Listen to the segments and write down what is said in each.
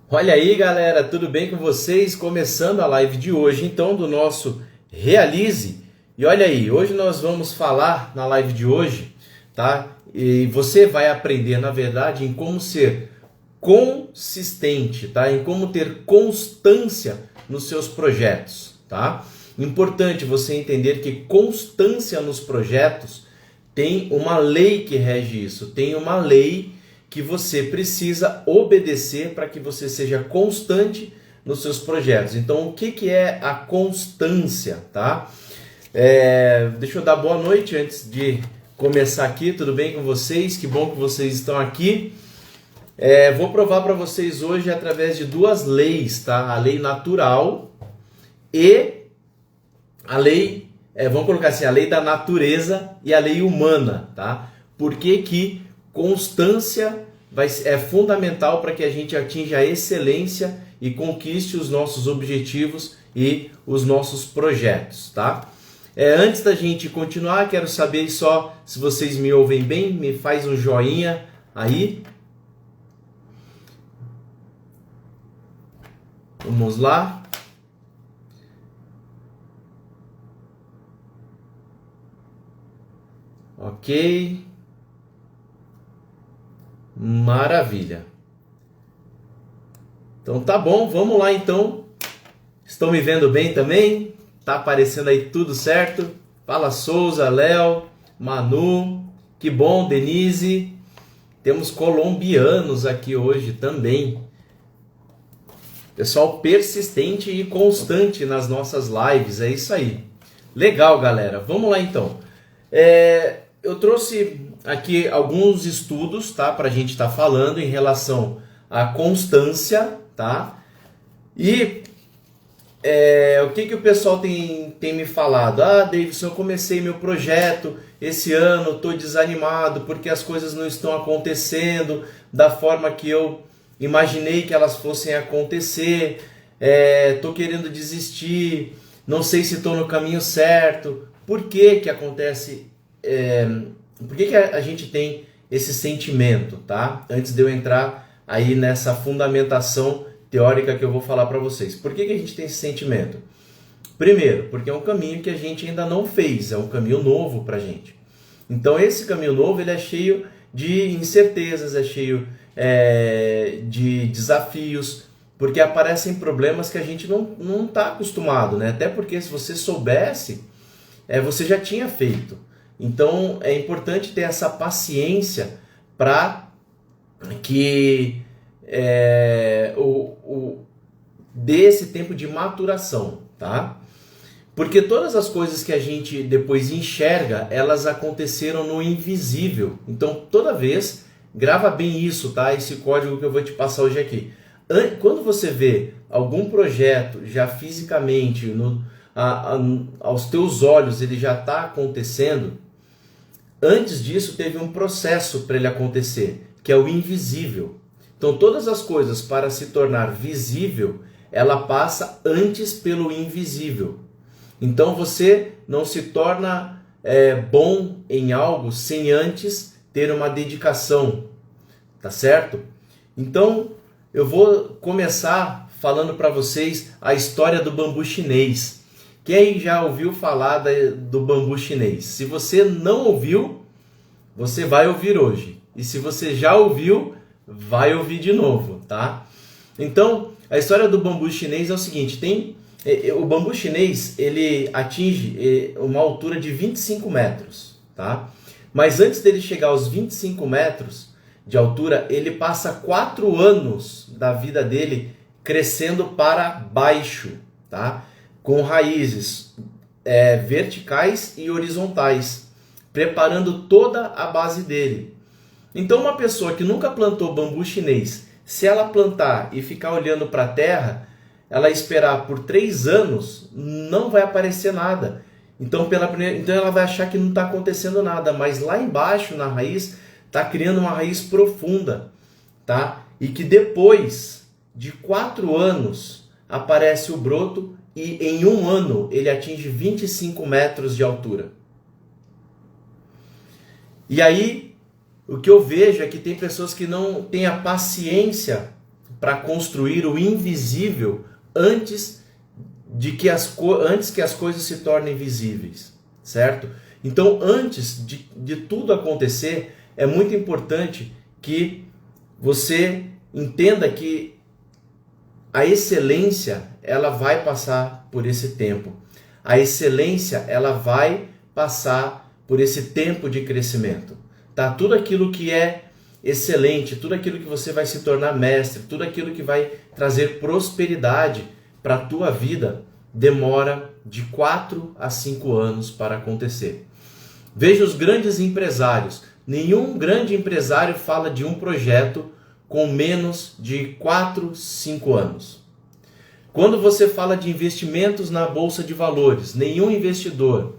Olha aí, galera, tudo bem com vocês? Começando a live de hoje, então, do nosso Realize. E olha aí, hoje nós vamos falar na live de hoje, tá? E você vai aprender, na verdade, em como ser consistente, tá? Em como ter constância nos seus projetos, tá? Importante você entender que constância nos projetos tem uma lei que rege isso, tem uma lei que você precisa obedecer para que você seja constante nos seus projetos. Então, o que é a constância, tá? Deixa eu dar boa noite antes de começar aqui. Tudo bem com vocês? Que bom que vocês estão aqui. Vou provar para vocês hoje através de duas leis, tá? A lei natural e a lei, vamos colocar assim, a lei da natureza e a lei humana, tá? Por que constância é fundamental para que a gente atinja a excelência e conquiste os nossos objetivos e os nossos projetos, tá? Antes da gente continuar, quero saber só se vocês me ouvem bem, me faz um joinha aí. Vamos lá. Ok. Maravilha. Então tá bom, vamos lá então. Estão me vendo bem também? Tá aparecendo aí tudo certo? Fala Souza, Léo, Manu, que bom, Denise. Temos colombianos aqui hoje também. Pessoal persistente e constante nas nossas lives, é isso aí. Legal, galera. Vamos lá então. Eu trouxe aqui alguns estudos, tá, para a gente estar falando em relação à constância, tá? E o que o pessoal tem me falado? Davidson, eu comecei meu projeto esse ano, estou desanimado porque as coisas não estão acontecendo da forma que eu imaginei que elas fossem acontecer, estou querendo desistir, não sei se estou no caminho certo. Por que acontece? Por que a gente tem esse sentimento, tá? Antes de eu entrar aí nessa fundamentação teórica que eu vou falar para vocês. Por que a gente tem esse sentimento? Primeiro, porque é um caminho que a gente ainda não fez, é um caminho novo para a gente. Então esse caminho novo ele é cheio de incertezas, é cheio de desafios, porque aparecem problemas que a gente não está acostumado, né? Até porque se você soubesse, você já tinha feito. Então é importante ter essa paciência para que dê esse tempo de maturação, tá? Porque todas as coisas que a gente depois enxerga, elas aconteceram no invisível. Então toda vez, grava bem isso, tá? Esse código que eu vou te passar hoje aqui. Quando você vê algum projeto já fisicamente, aos teus olhos, ele já está acontecendo. Antes disso teve um processo para ele acontecer, que é o invisível. Então todas as coisas para se tornar visível, ela passa antes pelo invisível. Então você não se torna bom em algo sem antes ter uma dedicação, tá certo? Então eu vou começar falando para vocês a história do bambu chinês. Quem já ouviu falar do bambu chinês? Se você não ouviu, você vai ouvir hoje. E se você já ouviu, vai ouvir de novo, tá? Então, a história do bambu chinês é o seguinte, o bambu chinês, ele atinge uma altura de 25 metros, tá? Mas antes dele chegar aos 25 metros de altura, ele passa 4 anos da vida dele crescendo para baixo, tá? Com raízes verticais e horizontais, preparando toda a base dele. Então uma pessoa que nunca plantou bambu chinês, se ela plantar e ficar olhando para a terra, ela esperar por 3 anos, não vai aparecer nada. Então ela vai achar que não está acontecendo nada, mas lá embaixo na raiz está criando uma raiz profunda, tá? E que depois de 4 anos aparece o broto e em 1 ano ele atinge 25 metros de altura. E aí, o que eu vejo é que tem pessoas que não têm a paciência para construir o invisível antes que as coisas se tornem visíveis, certo? Então, antes de tudo acontecer, é muito importante que você entenda que a excelência, ela vai passar por esse tempo. A excelência, ela vai passar por esse tempo de crescimento. Tá? Tudo aquilo que é excelente, tudo aquilo que você vai se tornar mestre, tudo aquilo que vai trazer prosperidade para a tua vida, demora de 4 a 5 anos para acontecer. Veja os grandes empresários. Nenhum grande empresário fala de um projeto com menos de 4, 5 anos. Quando você fala de investimentos na Bolsa de Valores, nenhum investidor,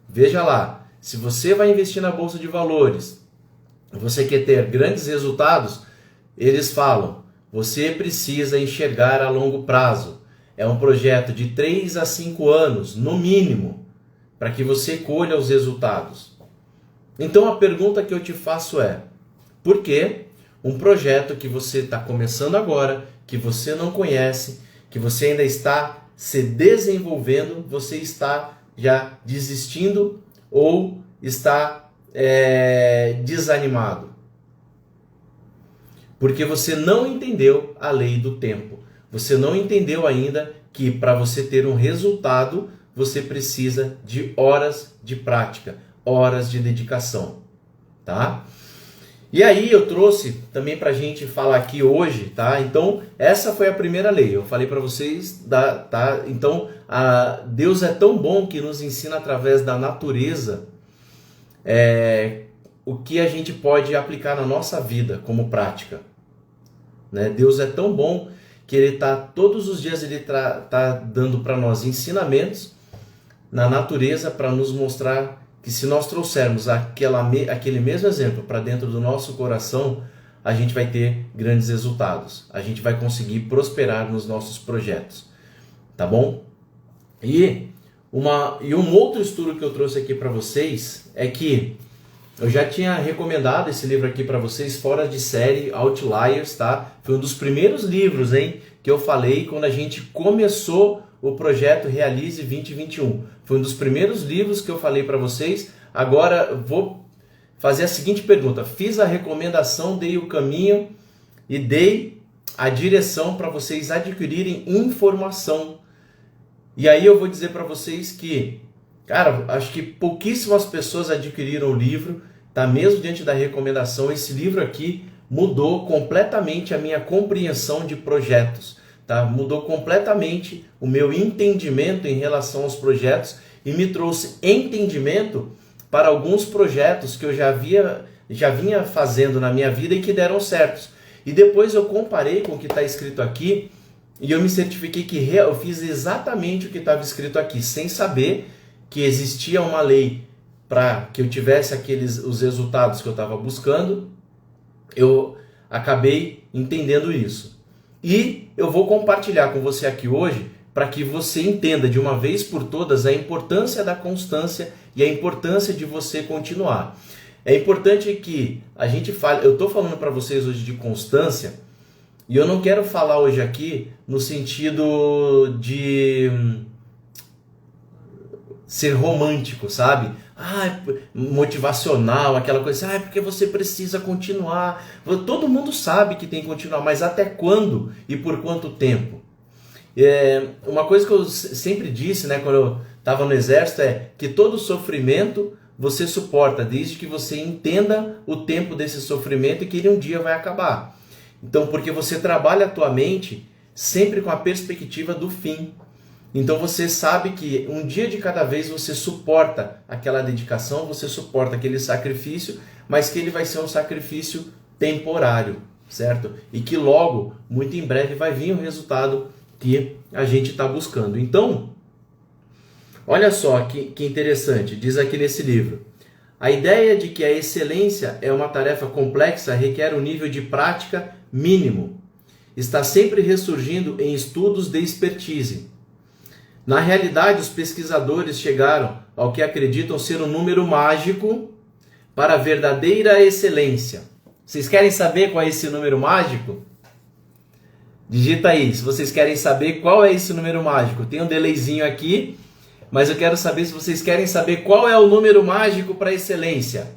veja lá, se você vai investir na Bolsa de Valores, você quer ter grandes resultados, eles falam, você precisa enxergar a longo prazo. É um projeto de 3 a 5 anos, no mínimo, para que você colha os resultados. Então a pergunta que eu te faço é, por que um projeto que você está começando agora, que você não conhece, que você ainda está se desenvolvendo, você está já desistindo ou está desanimado? Porque você não entendeu a lei do tempo. Você não entendeu ainda que para você ter um resultado, você precisa de horas de prática, horas de dedicação, tá? E aí eu trouxe também para a gente falar aqui hoje, tá? Então, essa foi a primeira lei. Eu falei para vocês, tá? Então, Deus é tão bom que nos ensina através da natureza o que a gente pode aplicar na nossa vida como prática, né? Deus é tão bom que Ele está todos os dias tá dando para nós ensinamentos na natureza para nos mostrar que se nós trouxermos aquele mesmo exemplo para dentro do nosso coração, a gente vai ter grandes resultados. A gente vai conseguir prosperar nos nossos projetos. Tá bom? E um outro estudo que eu trouxe aqui para vocês é que eu já tinha recomendado esse livro aqui para vocês, Fora de Série, Outliers, tá? Foi um dos primeiros livros, que eu falei quando a gente começou o projeto Realize 2021. Foi um dos primeiros livros que eu falei para vocês. Agora vou fazer a seguinte pergunta. Fiz a recomendação, dei o caminho e dei a direção para vocês adquirirem informação. E aí eu vou dizer para vocês que, cara, acho que pouquíssimas pessoas adquiriram o livro, tá? Mesmo diante da recomendação, esse livro aqui mudou completamente a minha compreensão de projetos. Tá? Mudou completamente o meu entendimento em relação aos projetos e me trouxe entendimento para alguns projetos que eu já vinha fazendo na minha vida e que deram certos. E depois eu comparei com o que está escrito aqui e eu me certifiquei que eu fiz exatamente o que estava escrito aqui, sem saber que existia uma lei para que eu tivesse os resultados que eu estava buscando. Eu acabei entendendo isso. E eu vou compartilhar com você aqui hoje para que você entenda de uma vez por todas a importância da constância e a importância de você continuar. É importante que a gente fale, eu estou falando para vocês hoje de constância e eu não quero falar hoje aqui no sentido de ser romântico, sabe? Motivacional, aquela coisa, porque você precisa continuar. Todo mundo sabe que tem que continuar, mas até quando e por quanto tempo? Uma coisa que eu sempre disse, né, quando eu estava no exército, é que todo sofrimento você suporta, desde que você entenda o tempo desse sofrimento e que ele um dia vai acabar. Então, porque você trabalha a tua mente sempre com a perspectiva do fim. Então você sabe que um dia de cada vez você suporta aquela dedicação, você suporta aquele sacrifício, mas que ele vai ser um sacrifício temporário, certo? E que logo, muito em breve, vai vir o resultado que a gente está buscando. Então, olha só que interessante, diz aqui nesse livro. A ideia de que a excelência é uma tarefa complexa requer um nível de prática mínimo. Está sempre ressurgindo em estudos de expertise. Na realidade, os pesquisadores chegaram ao que acreditam ser um número mágico para a verdadeira excelência. Vocês querem saber qual é esse número mágico? Digita aí, se vocês querem saber qual é esse número mágico. Tem um delayzinho aqui, mas eu quero saber se vocês querem saber qual é o número mágico para excelência.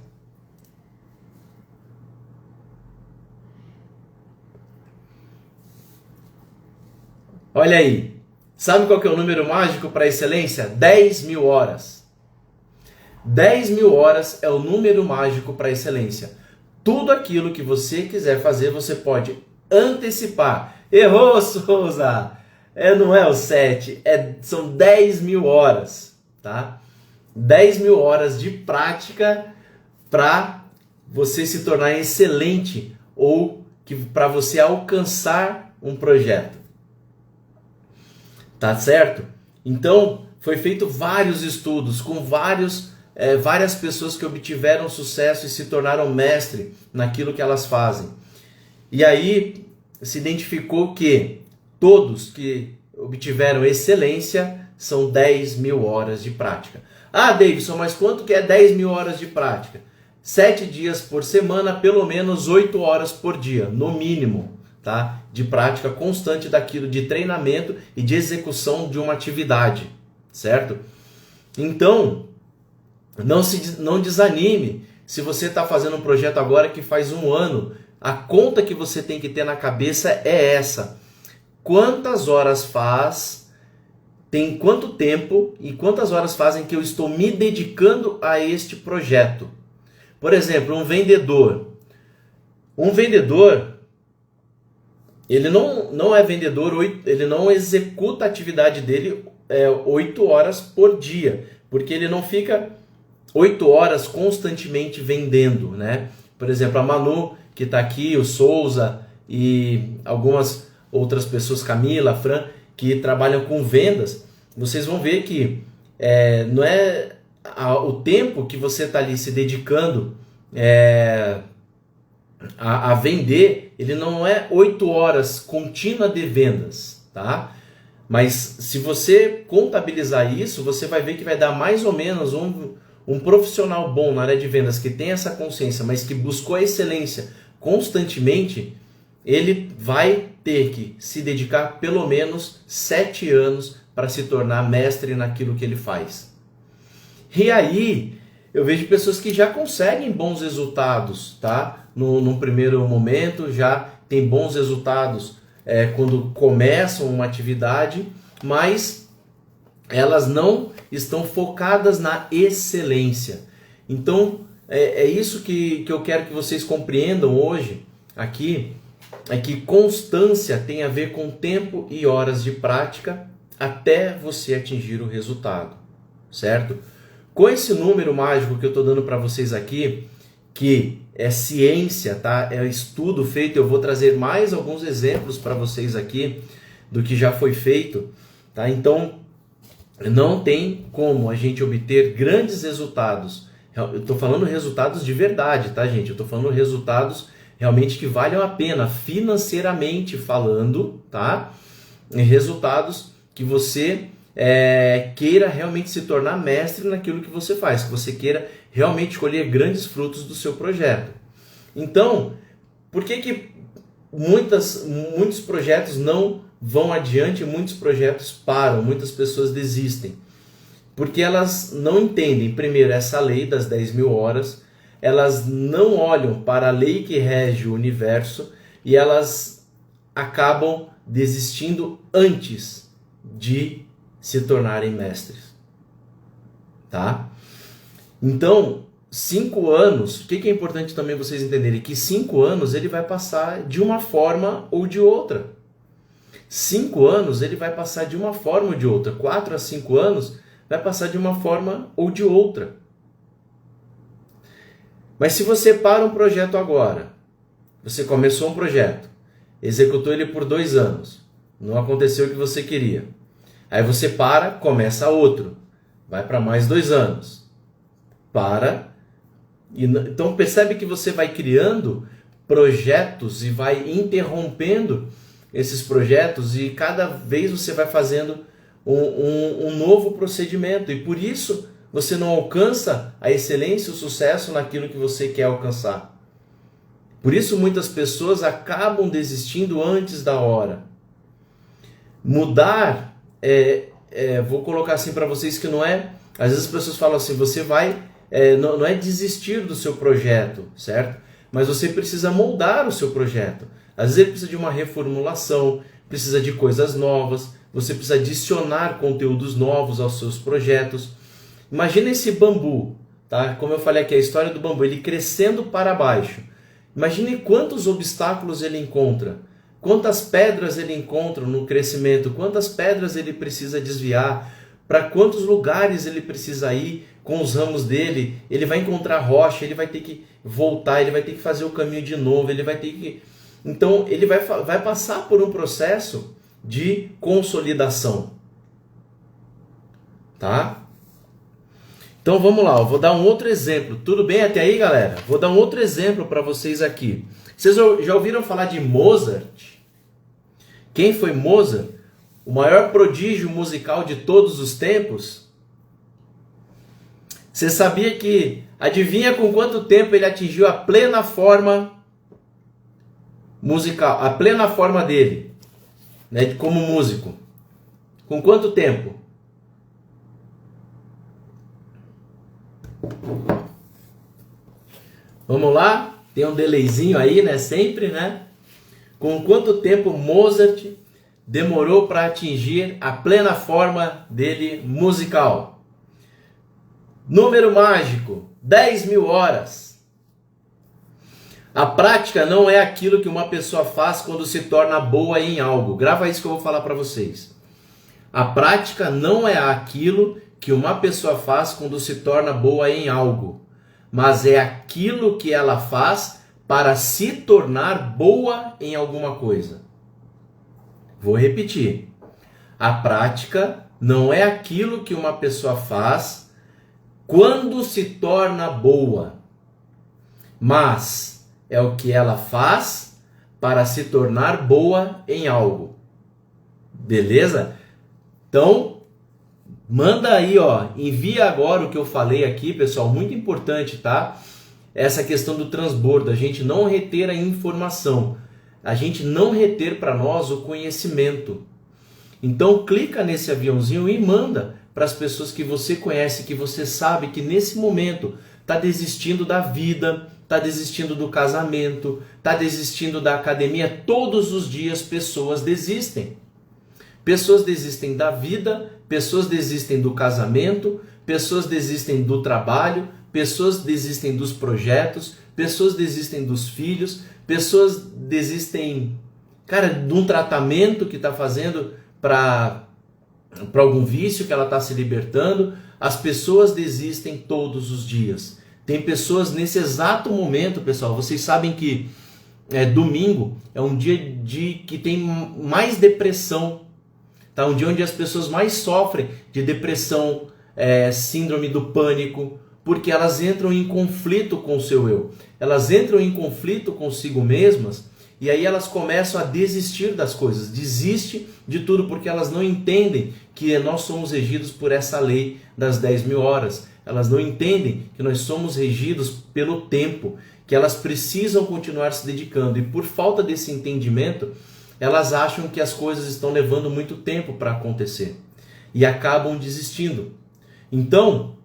Olha aí, sabe qual que é o número mágico para excelência? 10.000 horas. 10.000 horas é o número mágico para excelência. Tudo aquilo que você quiser fazer, você pode antecipar. Errou, Souza! Não é o 7, são 10.000 horas, tá? 10.000 horas de prática para você se tornar excelente ou para você alcançar um projeto. Tá certo? Então, foi feito vários estudos com várias pessoas que obtiveram sucesso e se tornaram mestre naquilo que elas fazem. E aí se identificou que todos que obtiveram excelência são 10.000 horas de prática. Ah, Davidson, mas quanto que é 10.000 horas de prática? 7 dias por semana, pelo menos 8 horas por dia, no mínimo, tá? De prática constante daquilo, de treinamento e de execução de uma atividade, certo? Então, não desanime se você está fazendo um projeto agora que faz 1 ano. A conta que você tem que ter na cabeça é essa. Quantas horas faz, tem quanto tempo e quantas horas fazem que eu estou me dedicando a este projeto? Por exemplo, um vendedor. Ele não é vendedor, ele não executa a atividade dele 8 horas por dia, porque ele não fica 8 horas constantemente vendendo, né? Por exemplo, a Manu, que está aqui, o Souza e algumas outras pessoas, Camila, Fran, que trabalham com vendas, vocês vão ver que não é o tempo que você está ali se dedicando a vender, ele não é 8 horas contínua de vendas, tá? Mas se você contabilizar isso, você vai ver que vai dar mais ou menos um profissional bom na área de vendas que tem essa consciência, mas que buscou a excelência constantemente, ele vai ter que se dedicar pelo menos 7 anos para se tornar mestre naquilo que ele faz. E aí, eu vejo pessoas que já conseguem bons resultados, tá? Num primeiro momento, já tem bons resultados quando começam uma atividade, mas elas não estão focadas na excelência. Então, é isso que eu quero que vocês compreendam hoje aqui, é que constância tem a ver com tempo e horas de prática até você atingir o resultado, certo? Com esse número mágico que eu estou dando para vocês aqui, que é ciência, tá? É estudo feito, eu vou trazer mais alguns exemplos para vocês aqui do que já foi feito, tá? Então, não tem como a gente obter grandes resultados. Eu estou falando resultados de verdade, tá, gente? Eu estou falando resultados realmente que valham a pena, financeiramente falando, tá? E resultados que você queira realmente se tornar mestre naquilo que você faz, que você queira realmente colher grandes frutos do seu projeto. Então, por que muitos projetos não vão adiante, muitos projetos param, muitas pessoas desistem? Porque elas não entendem, primeiro, essa lei das 10.000 horas, elas não olham para a lei que rege o universo e elas acabam desistindo antes de se tornarem mestres, tá? Então, 5 anos, o que é importante também vocês entenderem? Que 5 anos ele vai passar de uma forma ou de outra. 5 anos ele vai passar de uma forma ou de outra. 4 a 5 anos vai passar de uma forma ou de outra. Mas se você para um projeto agora, você começou um projeto, executou ele por 2 anos, não aconteceu o que você queria. Aí você para, começa outro, vai para mais 2 anos, para. Então percebe que você vai criando projetos e vai interrompendo esses projetos e cada vez você vai fazendo um novo procedimento e por isso você não alcança a excelência e o sucesso naquilo que você quer alcançar. Por isso muitas pessoas acabam desistindo antes da hora, Mudar, vou colocar assim para vocês que não é... Às vezes as pessoas falam assim, você vai... não é desistir do seu projeto, certo? Mas você precisa moldar o seu projeto. Às vezes ele precisa de uma reformulação, precisa de coisas novas, você precisa adicionar conteúdos novos aos seus projetos. Imagina esse bambu, tá? Como eu falei aqui, a história do bambu, ele crescendo para baixo. Imagine quantos obstáculos ele encontra, quantas pedras ele encontra no crescimento, quantas pedras ele precisa desviar, para quantos lugares ele precisa ir com os ramos dele. Ele vai encontrar rocha, ele vai ter que voltar, ele vai ter que fazer o caminho de novo, ele vai ter que... Então ele vai passar por um processo de consolidação, tá? Então vamos lá, eu vou dar um outro exemplo. Tudo bem até aí, galera? Vou dar um outro exemplo para vocês aqui. Vocês já ouviram falar de Mozart? Quem foi Mozart? O maior prodígio musical de todos os tempos? Você sabia que, adivinha com quanto tempo ele atingiu a plena forma musical, a plena forma dele, né, como músico? Com quanto tempo? Vamos lá? Tem um delayzinho aí, né? Sempre, né? Com quanto tempo Mozart demorou para atingir a plena forma dele musical? Número mágico, 10.000 horas. A prática não é aquilo que uma pessoa faz quando se torna boa em algo. Grava isso que eu vou falar para vocês. A prática não é aquilo que uma pessoa faz quando se torna boa em algo, mas é aquilo que ela faz para se tornar boa em alguma coisa. Vou repetir. A prática não é aquilo que uma pessoa faz quando se torna boa, mas é o que ela faz para se tornar boa em algo. Beleza? Então, manda aí, ó, envia agora o que eu falei aqui, pessoal, muito importante, tá? Essa questão do transbordo, a gente não reter a informação, a gente não reter para nós o conhecimento. Então, clica nesse aviãozinho e manda para as pessoas que você conhece, que você sabe que nesse momento está desistindo da vida, está desistindo do casamento, está desistindo da academia. Todos os dias pessoas desistem. Pessoas desistem da vida, pessoas desistem do casamento, pessoas desistem do trabalho, pessoas desistem dos projetos, pessoas desistem dos filhos, pessoas desistem, cara, de um tratamento que está fazendo para algum vício que ela está se libertando. As pessoas desistem todos os dias. Tem pessoas nesse exato momento, pessoal, vocês sabem que domingo é um dia que tem mais depressão. Tá? Um dia onde as pessoas mais sofrem de depressão, síndrome do pânico, porque elas entram em conflito com o seu eu. Elas entram em conflito consigo mesmas e aí elas começam a desistir das coisas. Desiste de tudo porque elas não entendem que nós somos regidos por essa lei das 10.000 horas. Elas não entendem que nós somos regidos pelo tempo, que elas precisam continuar se dedicando. E por falta desse entendimento, elas acham que as coisas estão levando muito tempo para acontecer e acabam desistindo. Então,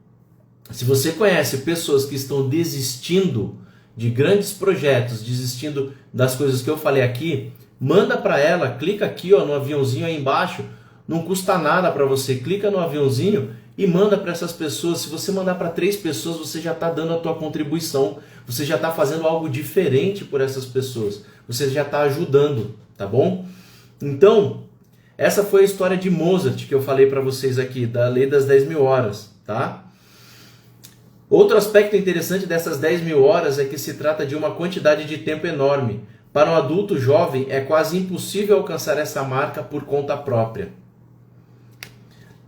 se você conhece pessoas que estão desistindo de grandes projetos, desistindo das coisas que eu falei aqui, manda para ela, clica aqui, ó, no aviãozinho aí embaixo, não custa nada para você, clica no aviãozinho e manda para essas pessoas. Se você mandar para 3 pessoas, você já está dando a tua contribuição, você já está fazendo algo diferente por essas pessoas, você já está ajudando, tá bom? Então, essa foi a história de Mozart que eu falei para vocês aqui, da lei das 10.000 horas, tá? Outro aspecto interessante dessas 10.000 horas é que se trata de uma quantidade de tempo enorme. Para um adulto jovem, é quase impossível alcançar essa marca por conta própria.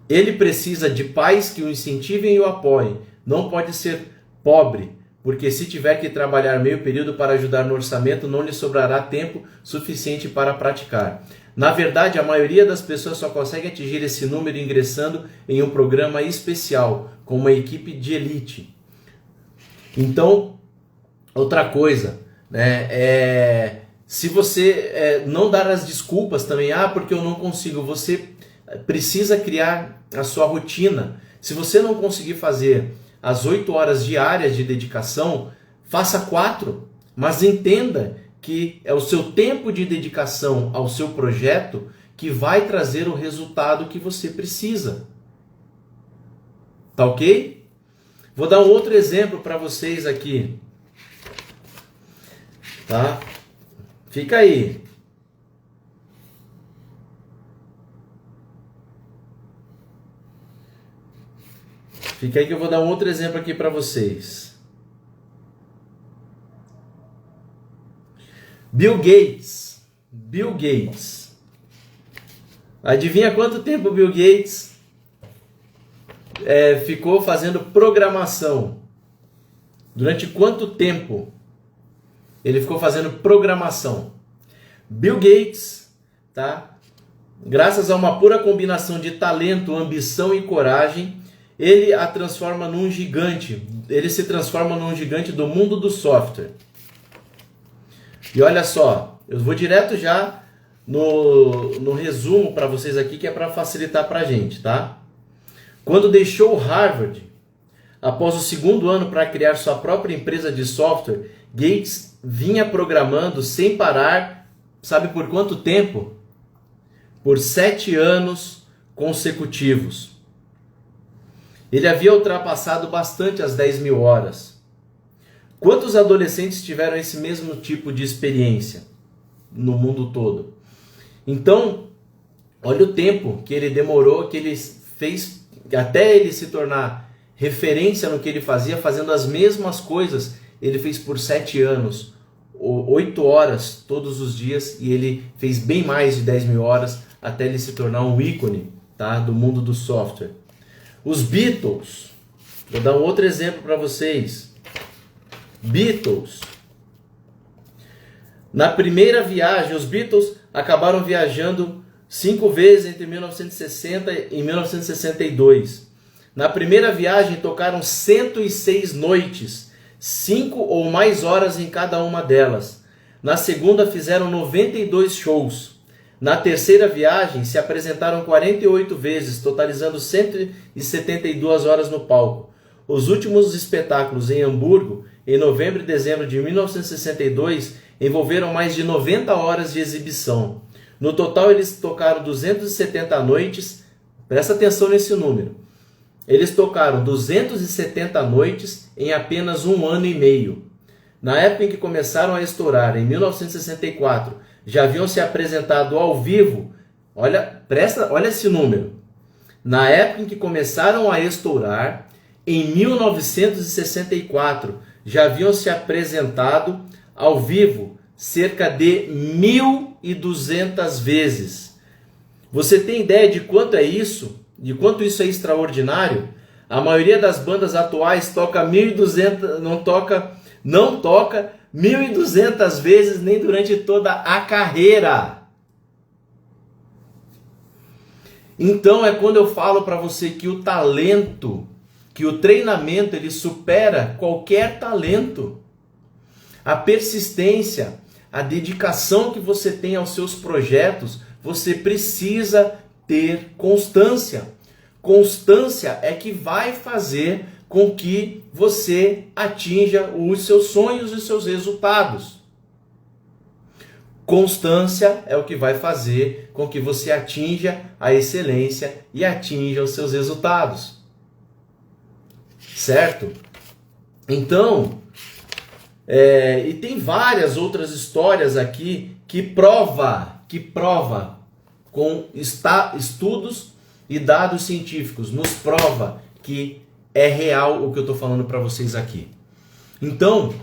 Ele precisa de pais que o incentivem e o apoiem. Não pode ser pobre, porque se tiver que trabalhar meio período para ajudar no orçamento, não lhe sobrará tempo suficiente para praticar. Na verdade, a maioria das pessoas só consegue atingir esse número ingressando em um programa especial, com uma equipe de elite. Então, outra coisa, né, Se você não dar as desculpas também, porque eu não consigo, você precisa criar a sua rotina. Se você não conseguir fazer as 8 horas diárias de dedicação, faça 4, mas entenda que é o seu tempo de dedicação ao seu projeto que vai trazer o resultado que você precisa. Tá ok? Vou dar um outro exemplo para vocês aqui. Tá? Fica aí. Fica aí que eu vou dar um outro exemplo aqui para vocês. Bill Gates. Bill Gates. Adivinha quanto tempo o Bill Gates ficou fazendo programação? Durante quanto tempo ele ficou fazendo programação? Bill Gates, tá? Graças a uma pura combinação de talento, ambição e coragem, ele a transforma num gigante. Ele se transforma num gigante do mundo do software. E olha só, eu vou direto já no resumo para vocês aqui, que é para facilitar para a gente, tá? Quando deixou Harvard, após o 2º ano para criar sua própria empresa de software, Gates vinha programando sem parar, sabe por quanto tempo? Por 7 anos consecutivos. Ele havia ultrapassado bastante as 10.000 horas. Quantos adolescentes tiveram esse mesmo tipo de experiência no mundo todo? Então, olha o tempo que ele demorou, que ele fez, até ele se tornar referência no que ele fazia, fazendo as mesmas coisas. Ele fez por 7 anos, 8 horas todos os dias, e ele fez bem mais de 10.000 horas até ele se tornar um ícone, tá, do mundo do software. Os Beatles, vou dar um outro exemplo para vocês. Beatles. Na primeira viagem, os Beatles acabaram viajando 5 vezes entre 1960 e 1962. Na primeira viagem, tocaram 106 noites, 5 ou mais horas em cada uma delas. Na segunda, fizeram 92 shows. Na terceira viagem, se apresentaram 48 vezes, totalizando 172 horas no palco. Os últimos espetáculos em Hamburgo, em novembro e dezembro de 1962, envolveram mais de 90 horas de exibição. No total, eles tocaram 270 noites. Presta atenção nesse número. Eles tocaram 270 noites em apenas 1 ano e meio. Na época em que começaram a estourar, em 1964, já haviam se apresentado ao vivo. Olha esse número. Na época em que começaram a estourar, em 1964, já haviam se apresentado ao vivo cerca de 1.200 vezes. Você tem ideia de quanto é isso? De quanto isso é extraordinário? A maioria das bandas atuais toca 1.200, não toca 1.200 vezes nem durante toda a carreira. Então é quando eu falo para você que o talento, que o treinamento, ele supera qualquer talento. A persistência, a dedicação que você tem aos seus projetos, você precisa ter constância. Constância é que vai fazer com que você atinja os seus sonhos e os seus resultados. Constância é o que vai fazer com que você atinja a excelência e atinja os seus resultados. Certo? Então, e tem várias outras histórias aqui que prova com estudos e dados científicos, nos prova que é real o que eu estou falando para vocês aqui. Então,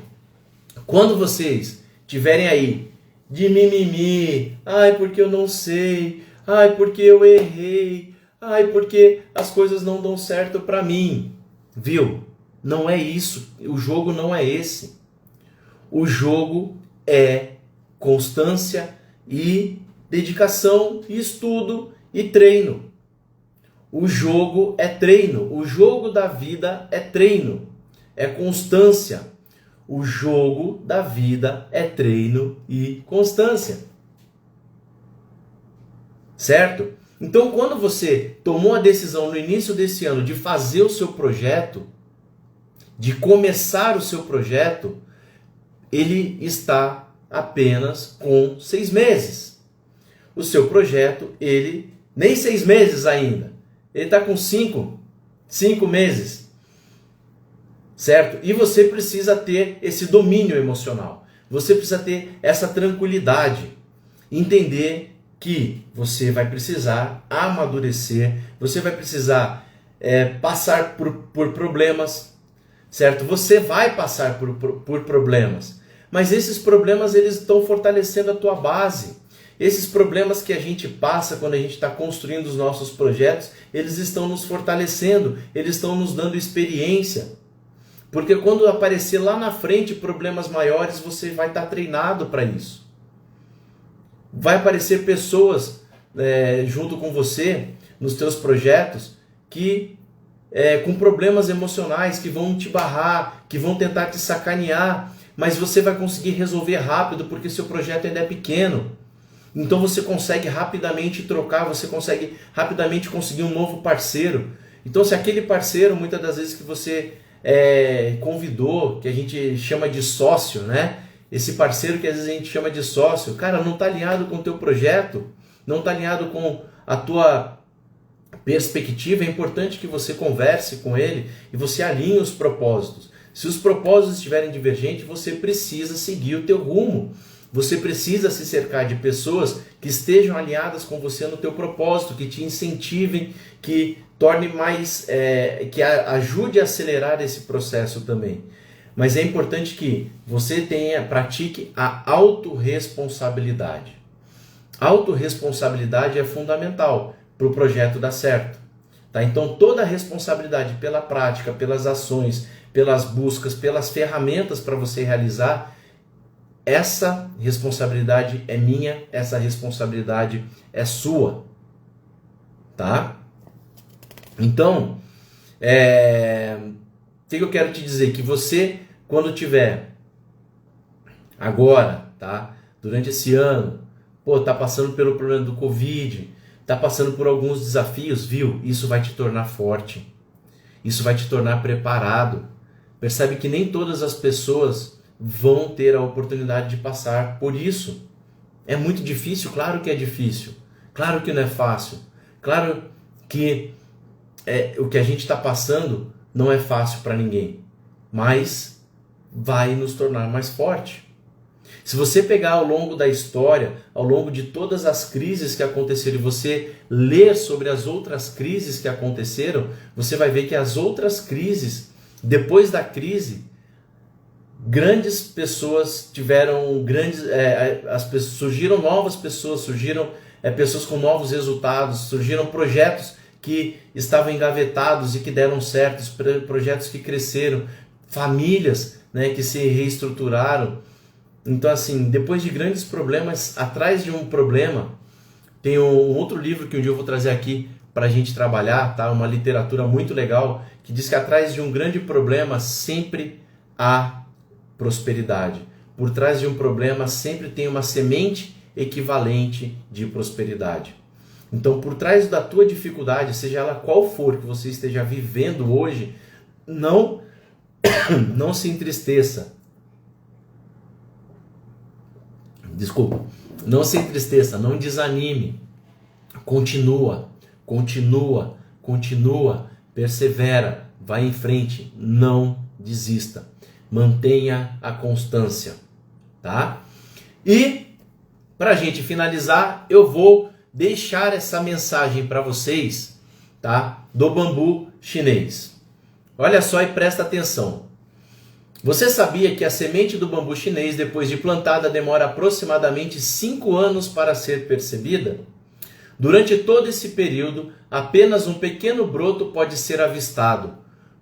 quando vocês tiverem aí de mimimi, ai porque eu não sei, ai porque eu errei, ai porque as coisas não dão certo para mim, viu? Não é isso, o jogo não é esse. O jogo é constância e dedicação, e estudo e treino. O jogo é treino, o jogo da vida é treino, é constância. O jogo da vida é treino e constância. Certo? Então, quando você tomou a decisão no início desse ano de fazer o seu projeto, de começar o seu projeto, ele está apenas com 6 meses. O seu projeto, ele nem 6 meses ainda. Ele está com 5 meses. Certo? E você precisa ter esse domínio emocional. Você precisa ter essa tranquilidade. Entender que você vai precisar amadurecer, você vai precisar passar por problemas, certo? Você vai passar por problemas, mas esses problemas eles estão fortalecendo a tua base. Esses problemas que a gente passa quando a gente está construindo os nossos projetos, eles estão nos fortalecendo, eles estão nos dando experiência. Porque quando aparecer lá na frente problemas maiores, você vai estar treinado para isso. Vai aparecer pessoas junto com você, nos teus projetos, que com problemas emocionais, que vão te barrar, que vão tentar te sacanear, mas você vai conseguir resolver rápido, porque seu projeto ainda é pequeno. Então você consegue rapidamente trocar, você consegue rapidamente conseguir um novo parceiro. Então se aquele parceiro, muitas das vezes que você convidou, que a gente chama de sócio, né? Esse parceiro que às vezes a gente chama de sócio, cara, não está alinhado com o teu projeto, não está alinhado com a tua perspectiva, é importante que você converse com ele e você alinhe os propósitos. Se os propósitos estiverem divergentes, você precisa seguir o teu rumo. Você precisa se cercar de pessoas que estejam alinhadas com você no teu propósito, que te incentivem, que torne mais, que ajude a acelerar esse processo também. Mas é importante que você pratique a autorresponsabilidade. A autorresponsabilidade é fundamental para o projeto dar certo. Tá? Então toda a responsabilidade pela prática, pelas ações, pelas buscas, pelas ferramentas para você realizar, essa responsabilidade é minha, essa responsabilidade é sua. Tá? Então, o que eu quero te dizer? Que você, quando tiver agora, tá? Durante esse ano, tá passando pelo problema do Covid, tá passando por alguns desafios, viu? Isso vai te tornar forte. Isso vai te tornar preparado. Percebe que nem todas as pessoas vão ter a oportunidade de passar por isso. É muito difícil? Claro que é difícil. Claro que não é fácil. Claro que o que a gente está passando não é fácil para ninguém, mas vai nos tornar mais forte. Se você pegar ao longo da história, ao longo de todas as crises que aconteceram, e você ler sobre as outras crises que aconteceram, você vai ver que as outras crises, depois da crise, grandes pessoas tiveram surgiram novas pessoas, surgiram pessoas com novos resultados, surgiram projetos que estavam engavetados e que deram certo, projetos que cresceram, famílias, né, que se reestruturaram. Então, assim, depois de grandes problemas, atrás de um problema, tem um outro livro que um dia eu vou trazer aqui para a gente trabalhar, tá? Uma literatura muito legal, que diz que atrás de um grande problema sempre há prosperidade. Por trás de um problema sempre tem uma semente equivalente de prosperidade. Então, por trás da tua dificuldade, seja ela qual for que você esteja vivendo hoje, não se entristeça. Desculpa. Não se entristeça, não desanime. Continua, persevera, vai em frente, não desista. Mantenha a constância, tá? E, para a gente finalizar, eu vou deixar essa mensagem para vocês, tá? Do bambu chinês. Olha só e presta atenção. Você sabia que a semente do bambu chinês, depois de plantada, demora aproximadamente 5 anos para ser percebida? Durante todo esse período, apenas um pequeno broto pode ser avistado,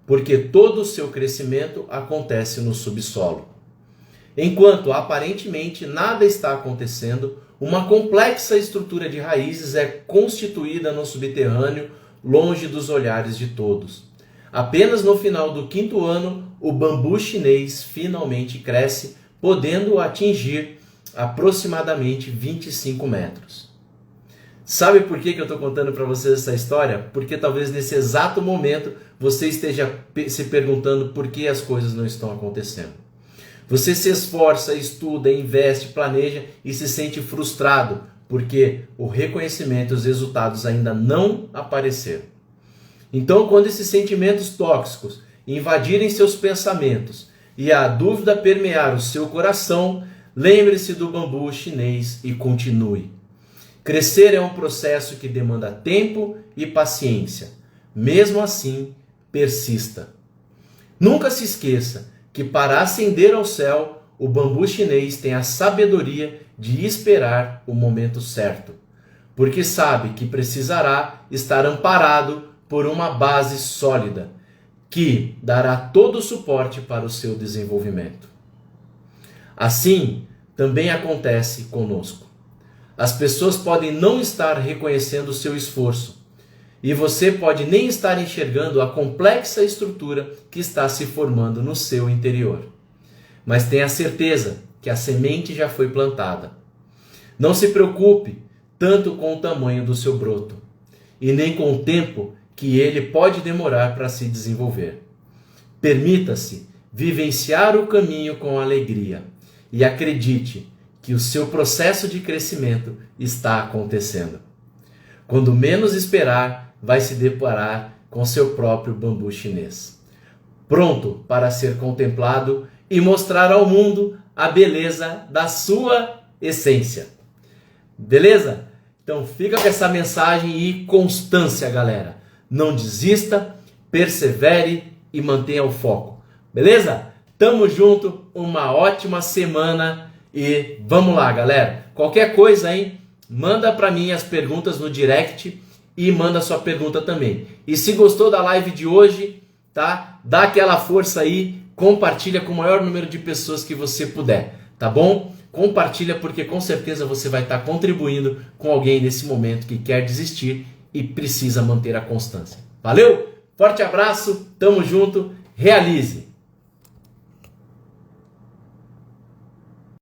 porque todo o seu crescimento acontece no subsolo. Enquanto aparentemente nada está acontecendo, uma complexa estrutura de raízes é constituída no subterrâneo, longe dos olhares de todos. Apenas no final do 5º ano, o bambu chinês finalmente cresce, podendo atingir aproximadamente 25 metros. Sabe por que eu estou contando para vocês essa história? Porque talvez nesse exato momento você esteja se perguntando por que as coisas não estão acontecendo. Você se esforça, estuda, investe, planeja e se sente frustrado porque o reconhecimento e os resultados ainda não apareceram. Então, quando esses sentimentos tóxicos invadirem seus pensamentos e a dúvida permear o seu coração, lembre-se do bambu chinês e continue. Crescer é um processo que demanda tempo e paciência. Mesmo assim, persista. Nunca se esqueça que para ascender ao céu, o bambu chinês tem a sabedoria de esperar o momento certo, porque sabe que precisará estar amparado por uma base sólida, que dará todo o suporte para o seu desenvolvimento. Assim, também acontece conosco. As pessoas podem não estar reconhecendo o seu esforço, e você pode nem estar enxergando a complexa estrutura que está se formando no seu interior. Mas tenha certeza que a semente já foi plantada. Não se preocupe tanto com o tamanho do seu broto, e nem com o tempo que ele pode demorar para se desenvolver. Permita-se vivenciar o caminho com alegria e acredite que o seu processo de crescimento está acontecendo. Quando menos esperar, vai se deparar com seu próprio bambu chinês, pronto para ser contemplado e mostrar ao mundo a beleza da sua essência. Beleza? Então fica com essa mensagem e constância, galera. Não desista, persevere e mantenha o foco. Beleza? Tamo junto, uma ótima semana e vamos lá, galera. Qualquer coisa aí, manda para mim as perguntas no direct e manda sua pergunta também. E se gostou da live de hoje, tá? Dá aquela força aí, compartilha com o maior número de pessoas que você puder, tá bom? Compartilha porque com certeza você vai estar contribuindo com alguém nesse momento que quer desistir e precisa manter a constância. Valeu? Forte abraço, tamo junto, realize!